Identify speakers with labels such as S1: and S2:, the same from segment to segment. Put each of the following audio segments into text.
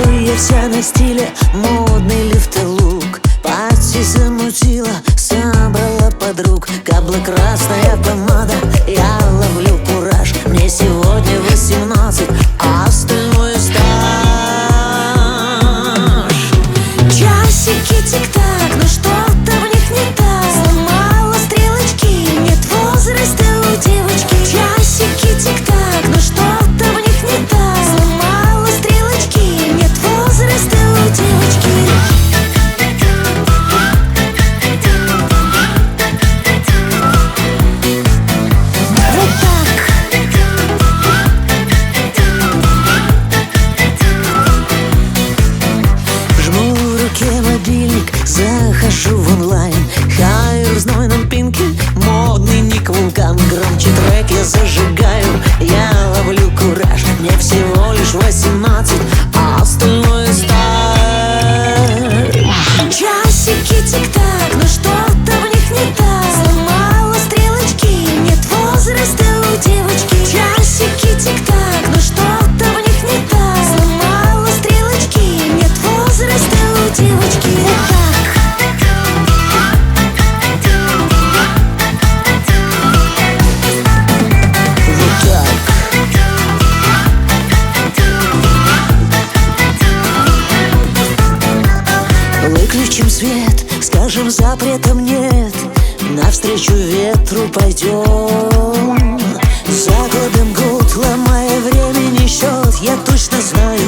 S1: я вся на стиле, модный лифтолук. Пати замутила, собрала подруг. Каблы, красная помада, я ловлю кураж. Мне сегодня 18, а остальное стаж. Часики тик-так, но что-то в них не так. Сломала стрелочки, нет возраста у девочки. Часики тик-так, но что-то в них не так. Сломала стрелочки, нет возраста у девочки. Вот так. Жму в руке мобильник, захожу в онлайн. Хайр в знойном пинке, модный ник вулкан. Громче трек я зажигаю, я ловлю кураж. Мне всего лишь 18, а остальное стаж. Часики тик-так, но что-то в них не так. Сломала стрелочки, нет возраста у девочки. Часики тик-так, но что-то в них не так. Сломала стрелочки, нет возраста у девочки. Вот так. Выключим свет, скажем запретом нет. Навстречу ветру пойдем. Закладем гуд, ломая времени счет. Я точно знаю,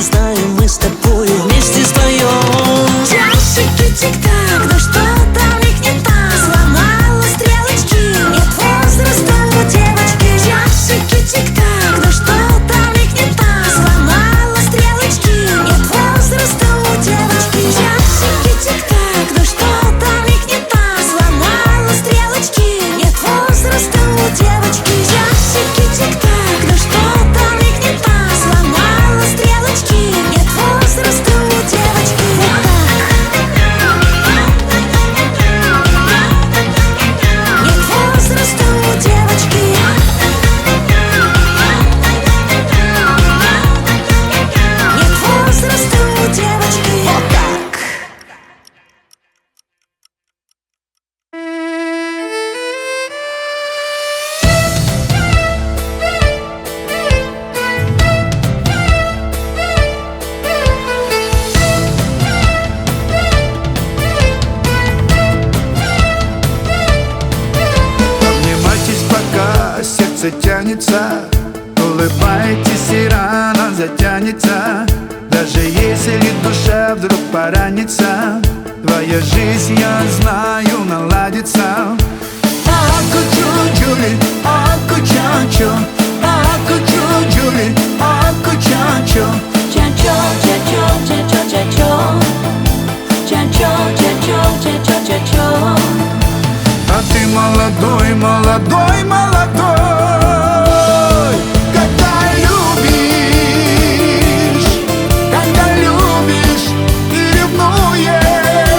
S1: мы с тобою вместе споем. Часики тик-так, но что-то в них не так. Сломала стрелочки, нет возраста у девочки. Часики тик-так, но что-то в них не так. Сломала стрелочки, нет возраста у девочки. Часики тик-так, но что-то в них не так. Сломала стрелочки, нет возраста у девочки. Часики тик-так, но что-то в них не так. Сломала стрелочки, нет возраста у девочки. Вот так. Нет возраста у девочки. Нет возраста у девочки. Вот так.
S2: Обнимайтесь, пока сердце тянется. Улыбайтесь, и рана затянется. Даже если душа вдруг поранится, твоя жизнь, я знаю, наладится. Аку-чу-чули, аку-ча-чо, аку-чу-чули, аку-ча-чо.
S3: Ча-чо, ча-чо, ча-чо, ча-чо. Ча-чо, ча-чо, ча-чо, ча-чо.
S2: А ты молодой, молодой, молодой. Когда любишь и ревнуешь,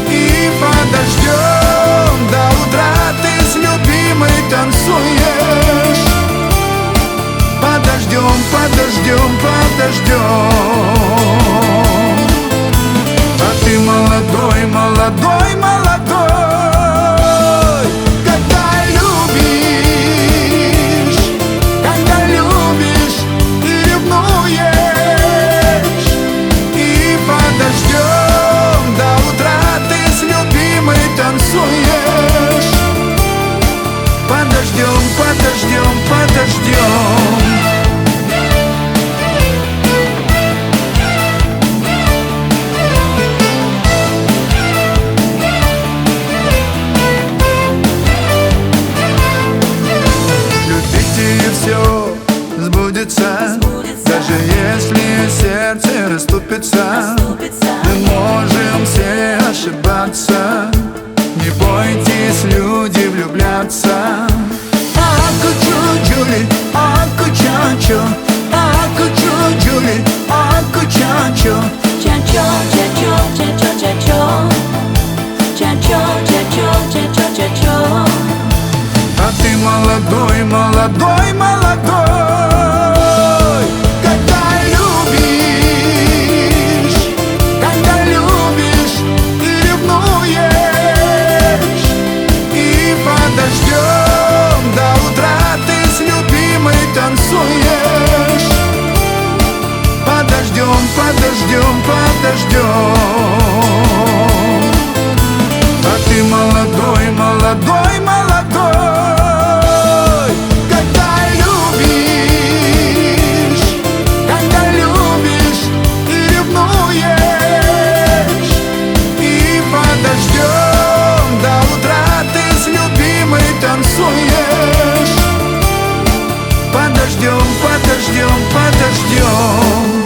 S2: и под дождем до утра ты с любимой танцуешь. Под дождем, под дождем, под дождем. А ты молодой, молодой, молодой. Когда любишь и ревнуешь, и под дождем до утра ты с любимой танцуешь. Под дождем, под дождем, под дождем. Все сбудется, даже если сердце расступится. Мы можем все ошибаться, не бойтесь, люди, влюбляться. Аку-чу-чули, аку-ча-чо, аку-чу-чули, аку-ча-чо.
S3: Ча-чо, ча-чо, ча-чо, ча-чо. Ча-чо, ча-чо, ча-чо, ча-чо.
S2: А ты молодой, молодой, молодой. Когда любишь подождем, подождем. А ты молодой, молодой, молодой. Когда любишь и ревнуешь. И подождем до утра, ты с любимой танцуешь. Подождем, подождем, подождем.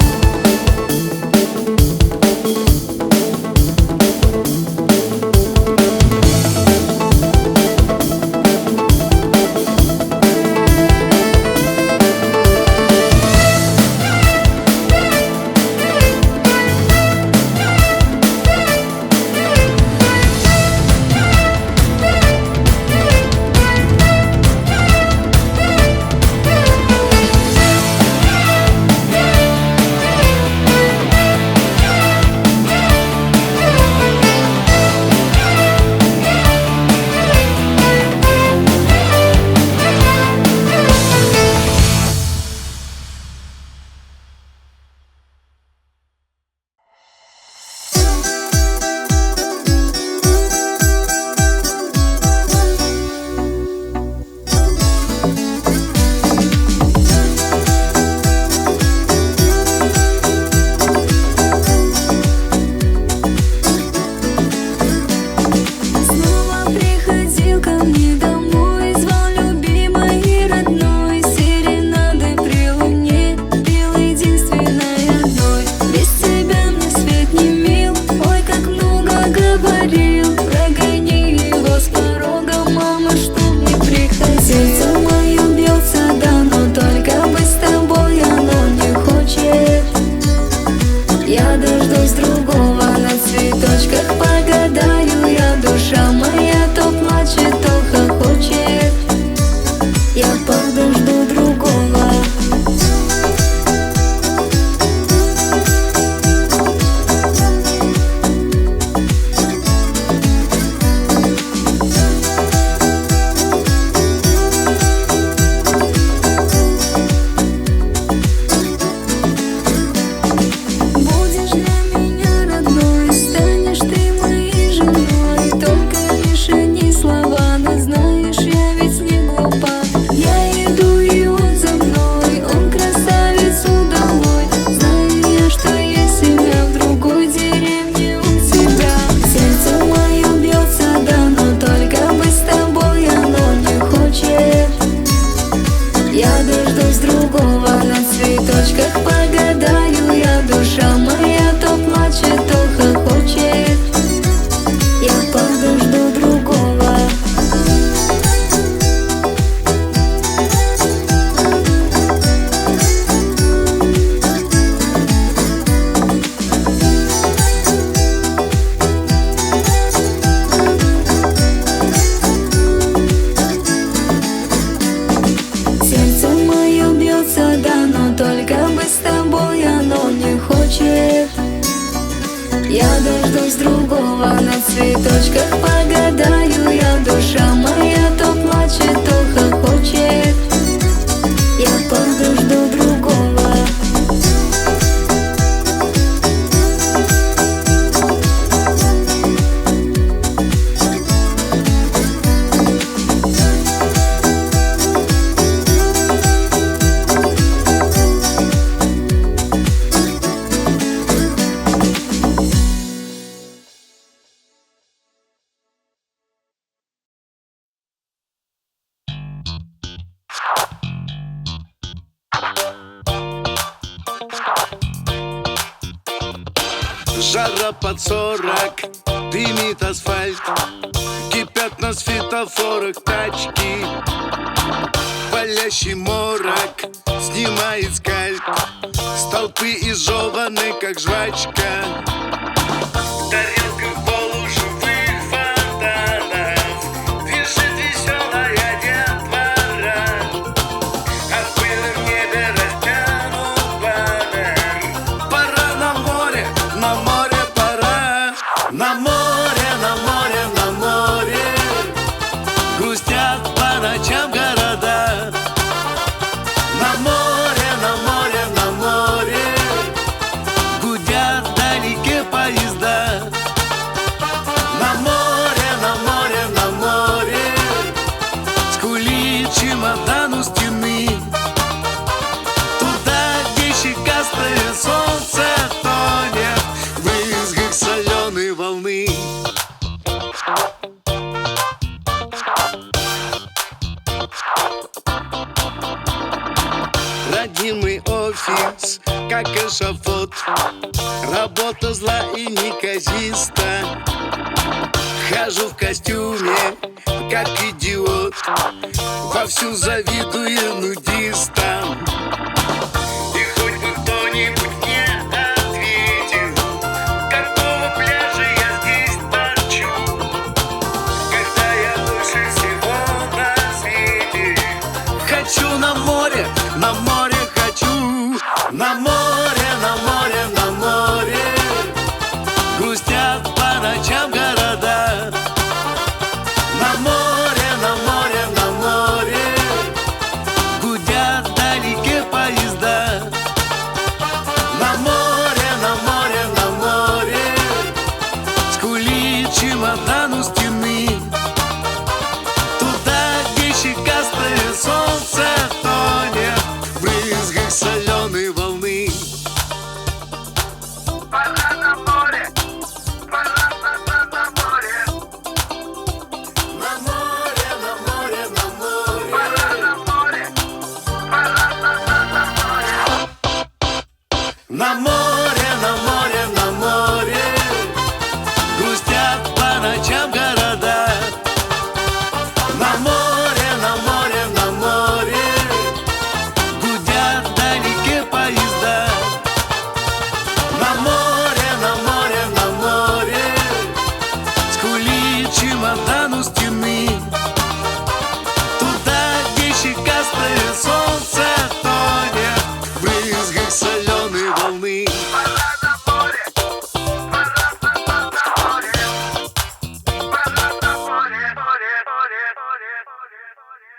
S4: Жара под 40, дымит асфальт, кипят на светофорах тачки. Палящий морок снимает скальп, столпы изжеваны, как жвачка. Тарелка в полуживых фонтанах дышит веселая детвора, а в пыльном небе растянут баннер. Пора на море пора. На море, на море, на море грустят по ночам города. На море, на море, на море как эшафот. Работа зла и неказиста. Хожу в костюме, как идиот, вовсю завидую нудистам. И хоть бы кто-нибудь мне ответил, какого пляжа я здесь торчу, когда я лучше всего на свете. Хочу на море хочу. На море, на море, на море грустят по ночам города. На море, на море, на море гудят вдалеке поезда. На море, на море, на море скулит чемодан у стены. Туда, где щекастое солнце тонет в брызгах соленой волны. Пора на море, пора на море. На море, на море, на море. Пора на море, пора на море. На море, на море, на море грустят по ночам города. На море, на море, на море гудят вдалеке поезда. На море, на море, на море скулит чемодан у стены. Туда, где щекастое солнце тонет в брызгах соленой волны. Пора на море, пора на море. Пора на море, море, море, море, море.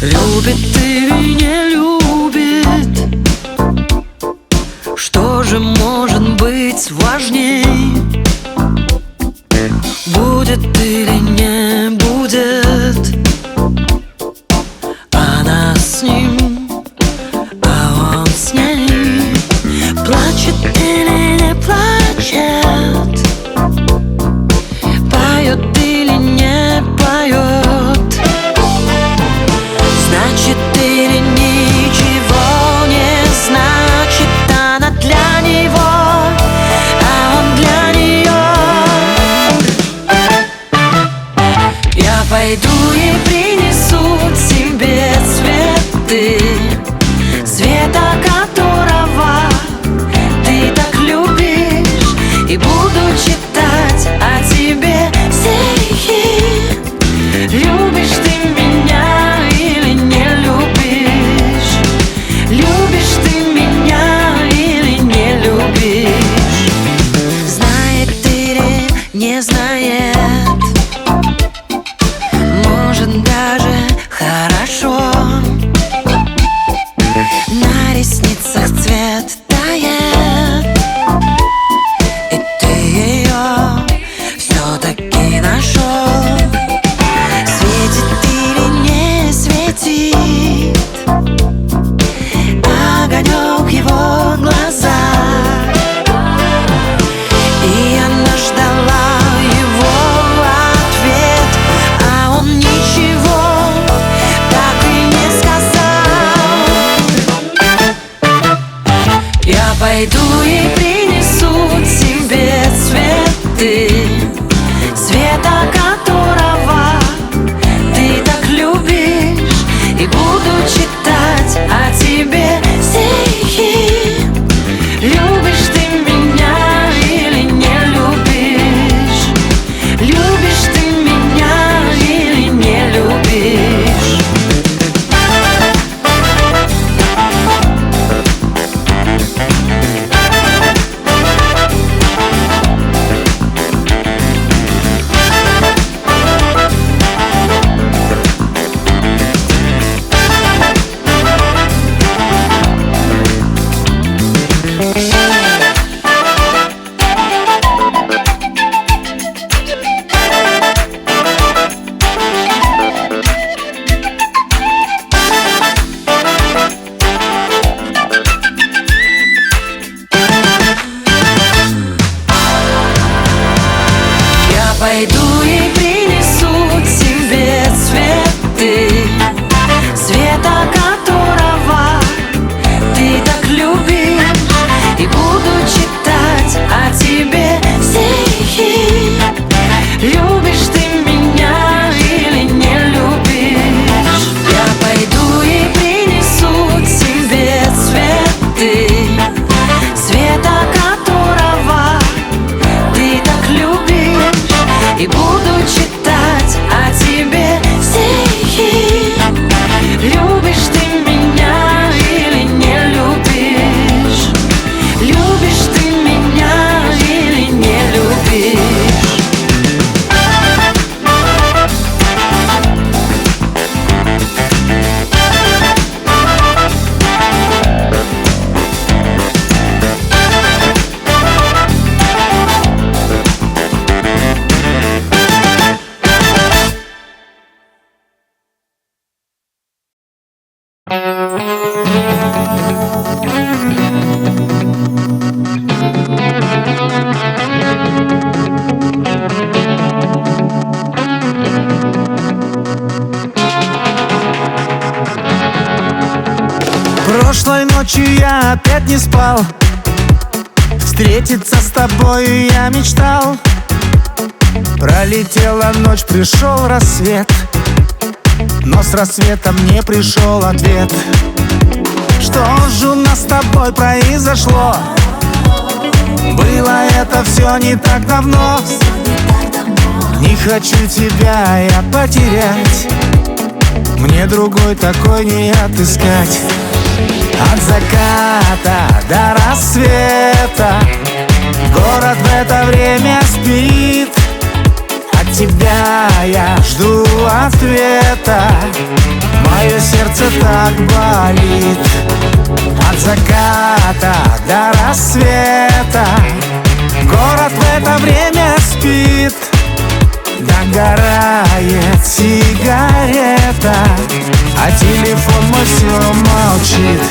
S1: Любит или не любит? Что же может быть важней? Будет или не будет? Она с ним, а он с ней. Плачет или не плачет? Поет или не поет? Значит или ничего не значит. Она для него, а он для нее. Я пойду и принесу тебе цветы, света которого ты так любишь, и буду читать о тебе стихи. Любишь ты меня или не любишь? Любишь ты меня или не любишь? Знает или не знает? Может даже хорошо. На ресницах цвет тает, и ты ее все-таки нашел. Светит или не светит огонек его глаза? И она ждала его ответ, а он ничего так и не сказал. Я пойду и принесу тебе цветы, света которого ты так любишь, и буду читать о тебе стихи. Любишь ты меня или не любишь? Любишь ты меня или не любишь? пойду и принесу тебе цветы, света которого ты так любишь, и буду читать о тебе стихи. Любишь ты меня или не любишь? Я пойду и принесу тебе цветы, света которого ты так любишь, и буду читать о тебе стихи. Любишь ты меня или не любишь? Любишь ты меня или не любишь?
S2: Прошлой ночью я опять не спал, встретиться с тобой я мечтал. Пролетела ночь, пришел рассвет, но с рассветом не пришел ответ. Что же у нас с тобой произошло? Было это все не так давно. Не хочу тебя я потерять, мне другой такой не отыскать. От заката до рассвета город в это время спит. От тебя я жду ответа, мое сердце так болит. От заката до рассвета город в это время спит. Догорает сигарета, а телефон мой все молчит.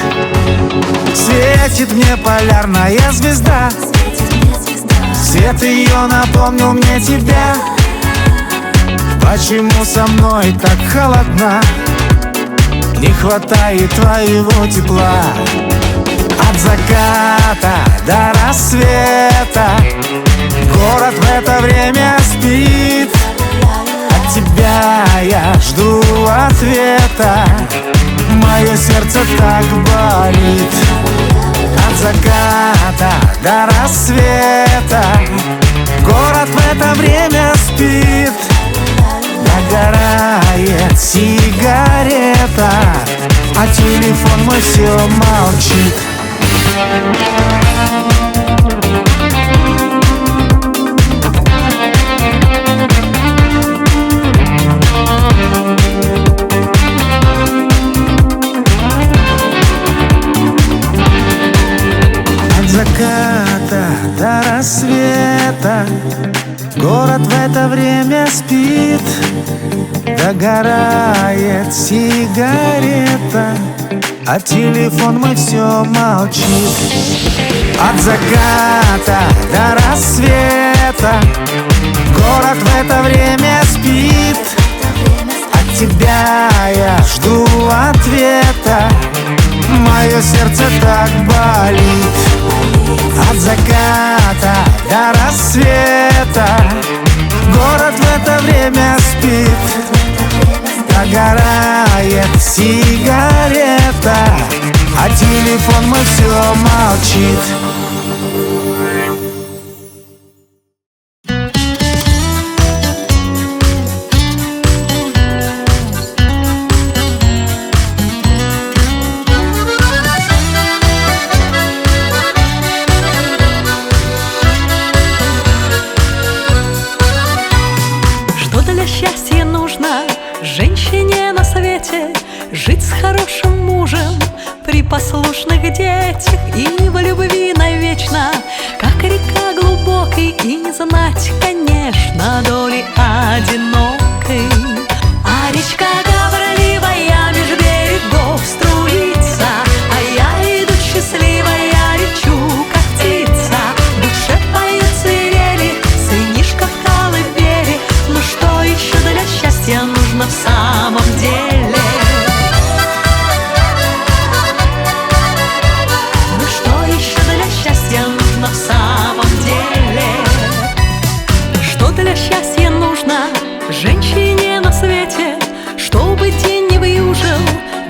S2: Светит мне полярная звезда, свет ее напомнил мне тебя. Почему со мной так холодна? Не хватает твоего тепла. От заката до рассвета город в это время спит. От тебя я жду ответа, мое сердце так болит. От заката до рассвета город в это время спит. Догорает сигарета, а телефон мой все молчит. От заката до рассвета город в это время спит. Догорает сигарета, а телефон мой все молчит. От заката до рассвета город в это время спит. От тебя я жду ответа, мое сердце так болит. От заката до рассвета город в это время спит. Догорает сигарета, а телефон мой все молчит.
S3: Что для счастья нужно женщине на свете? Жить с хорошим мужем при послушных детях и в любви навечно, как река глубокой, и не знать, конечно, доли одинокой. А речка говорливая меж берегов струится, а я иду счастливая, лечу, как птица. В душе поют свирели, сынишка в колыбели. для счастья нужно женщине на свете? Чтобы день не вьюжил,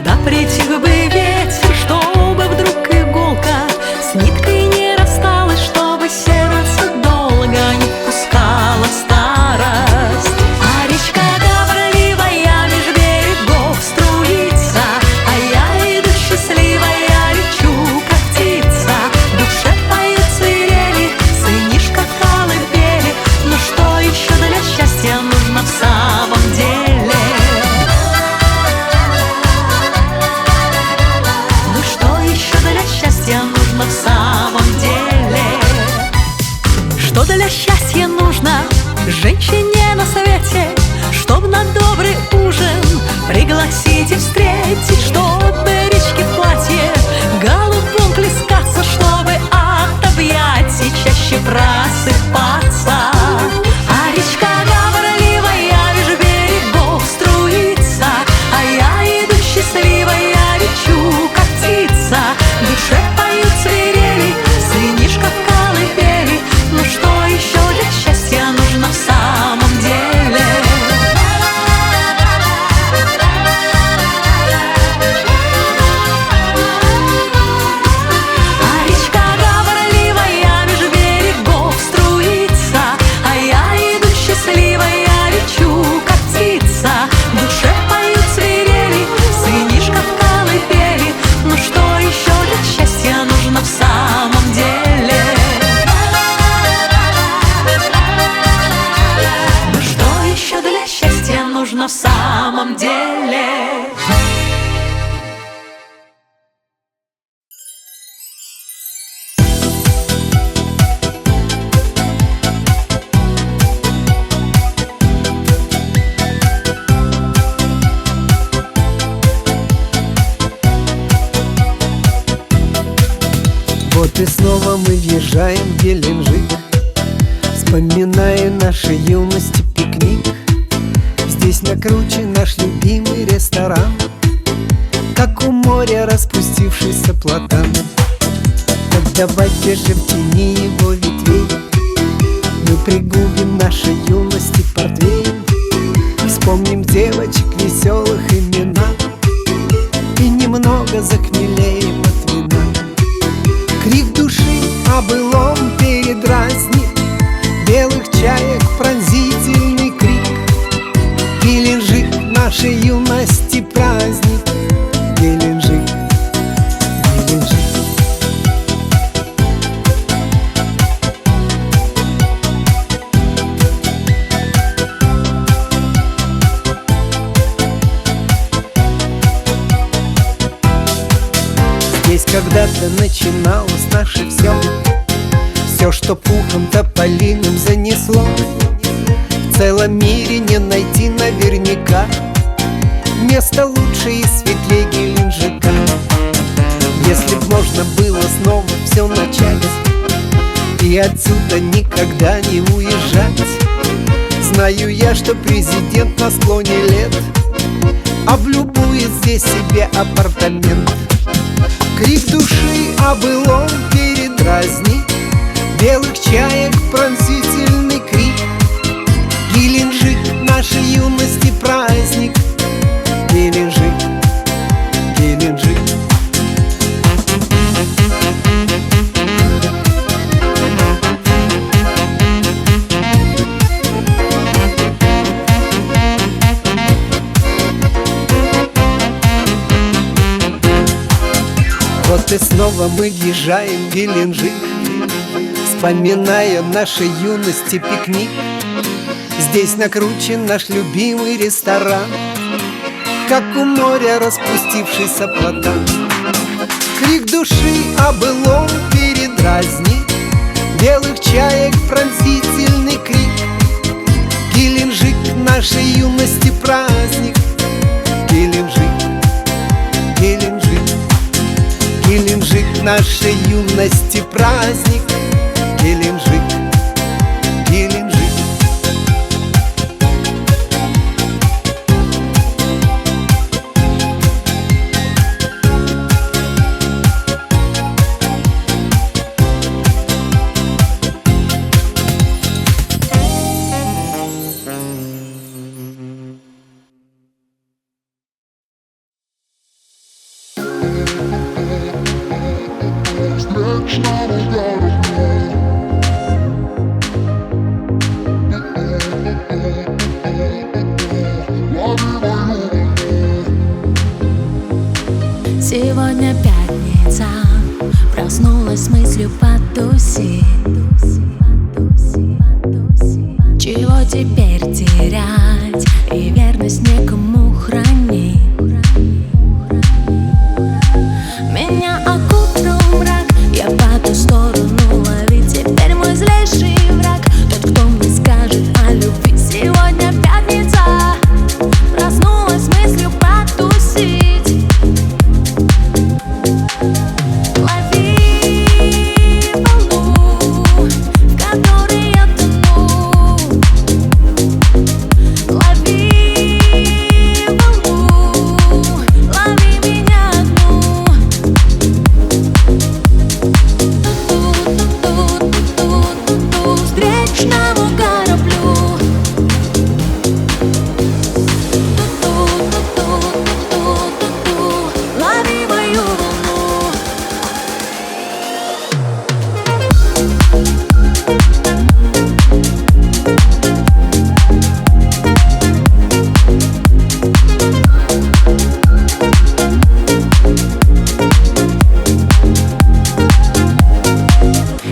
S3: да притих бы ветер, чтобы вдруг иголка с ниткой не рассталась, чтобы сердце долго не впускало старость. А речка говорливая меж берегов струится, а я иду счастливая, лечу, как птица. В душе поют свирели, сынишка в колыбели. Но что еще для счастья нужно в самом деле? Ну что еще для счастья нужно в самом деле? Что для счастья нужно женщине на свете? Чтоб на добрый ужин пригласить и встретить, чтобы речки в платье голубом плескаться, чтобы от объятий чаще просыпаться. А речка говорливая меж берегов струится, а я иду счастливая, лечу, как птица. В душе поют свирели, сынишка в колыбели. Ну что еще для счастья нужно в самом деле? А речка говорливая меж берегов струится, а я иду счастливая, лечу, как птица. В душе поют свирели, сынишка в колыбели. Ну что еще для счастья нужно в самом деле? Ну что еще для счастья нужно в самом деле?
S5: Вот и снова мы въезжаем в Геленджик, вспоминая нашей юности пикник. Здесь накручен наш любимый ресторан, как у моря распустившийся платан. Так давайте же в тени его ветвей мы пригубим нашей юности портвейн. Вспомним девочек веселых имена и немного захмелеем от вина. Крик души о былом передразнит белых чаек пронзительный крик. Геленджик нашей юности праздник. Геленджик, Геленджик. Здесь когда-то начиналось наше все, все, что пухом тополиным занесло. В целом мире не найти наверняка место лучше и светлее Геленджика. Если б можно было снова все начать и отсюда никогда не уезжать, знаю я, что президент на склоне лет облюбует здесь себе апартамент. Крик души о былом передразнит белых чаек пронзительный крик. Геленджик нашей юности праздник. Геленджик, Геленджик. Вот и снова мы въезжаем в Геленджик, вспоминая нашей юности пикник. Здесь накручен наш любимый ресторан, как у моря распустившийся платан. Крик души о былом передразнит белых чаек пронзительный крик. Геленджик нашей юности праздник. Геленджик, Геленджик. Геленджик нашей юности праздник. Геленджик, Геленджик.
S6: Нечего теперь терять и верность некому хранить. Меня окутал мрак, я по ту сторону ловить. Теперь мой злейший враг тот, кто мне скажет о любви. Сегодня пятница, проснулась мыслью потусить. Лови волну, в которой я тону. Лови волну, лови меня одну. Ту-ту-ту-ту-ту-ту встречному кораблю. Ту-ту-ту-ту-ту-ту лови мою волну.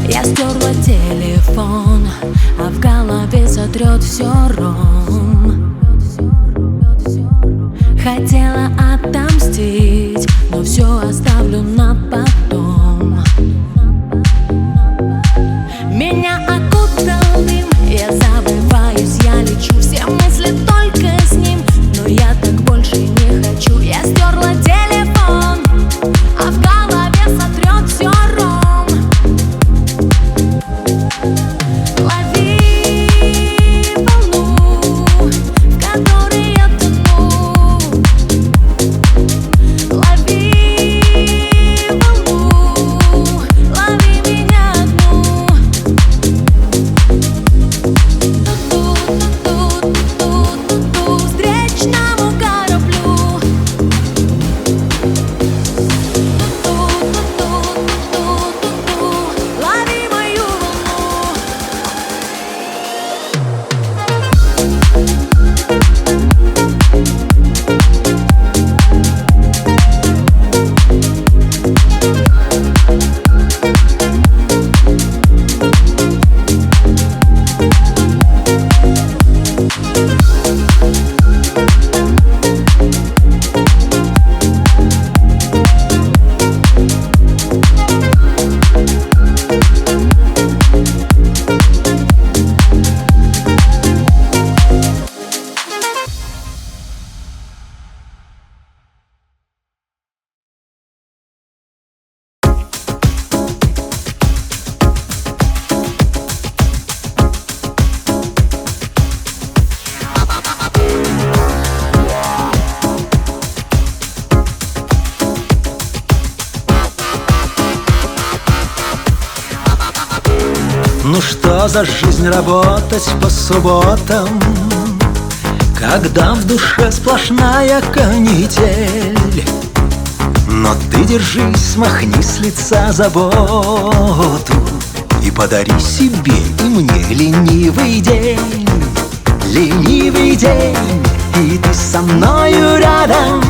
S6: Я стерла телефон, а в голове сотрет все ром. Хотела отомстить, но все оставлю на потом. Меня окутал дым, я забываюсь, я лечу. Все мысли только с ним, но я так больше не хочу. Я стерла телефон, а в голове сотрет все ром. Лови волну, в которой я тону. Лови волну, лови меня одну. Ту-ту-ту-ту-ту-ту встречному кораблю. Ту-ту-ту-ту-ту-ту лови мою волну.
S2: Ну что за жизнь работать по субботам, когда в душе сплошная канитель? Но ты держись, смахни с лица заботу и подари себе и мне ленивый день. Ленивый день, и ты со мною рядом.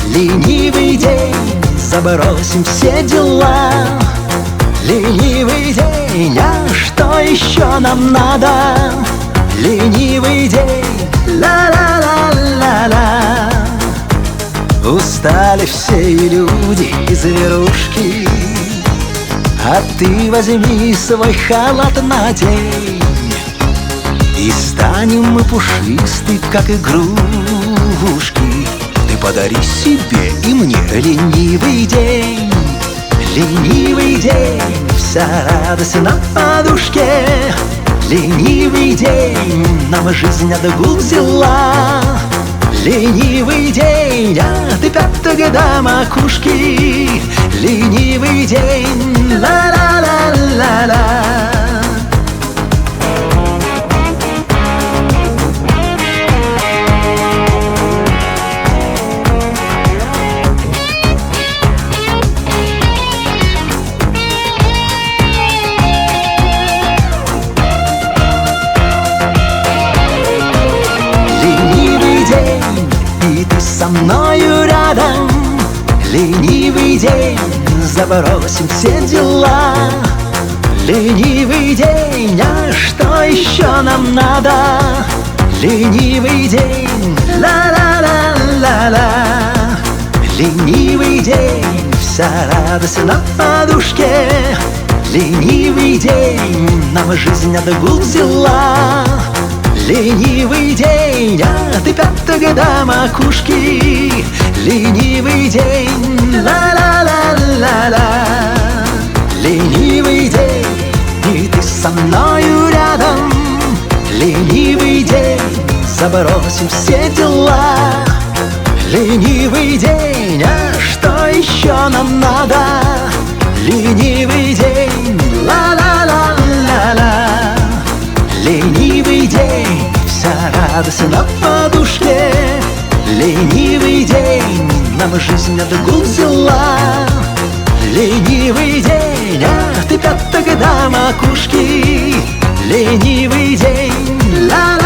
S2: Ленивый день, забросим все дела. Ленивый день, а что еще нам надо? Ленивый день, ла-ла-ла-ла-ла. Устали все и люди, и зверушки, а ты возьми свой халат надень, и станем мы пушисты, как игрушки. Ты подари себе и мне ленивый день. Ленивый день, вся радость на подушке. Ленивый день, нам жизнь отгул взяла. Ленивый день, а ты пяток до макушки. Ленивый день, ла-ла-ла-ла-ла. Со мною рядом. Ленивый день, забросим все дела. Ленивый день, а что еще нам надо? Ленивый день, ла-ла-ла-ла-ла. Ленивый день, вся радость на подушке. Ленивый день, нам жизнь отгул взяла. Ленивый день, а ты пятого до макушки. Ленивый день, ла-ла-ла-ла-ла. Ленивый день, и ты со мною рядом. Ленивый день, забросим все дела. Ленивый день, а что еще нам надо? Ленивый день, ла-ла-ла-ла-ла. Ленивый день, вся радость на подушке. Ленивый день, нам жизнь отгул взяла. Ленивый день, а ты пятого до макушки. Ленивый день, ла-ла.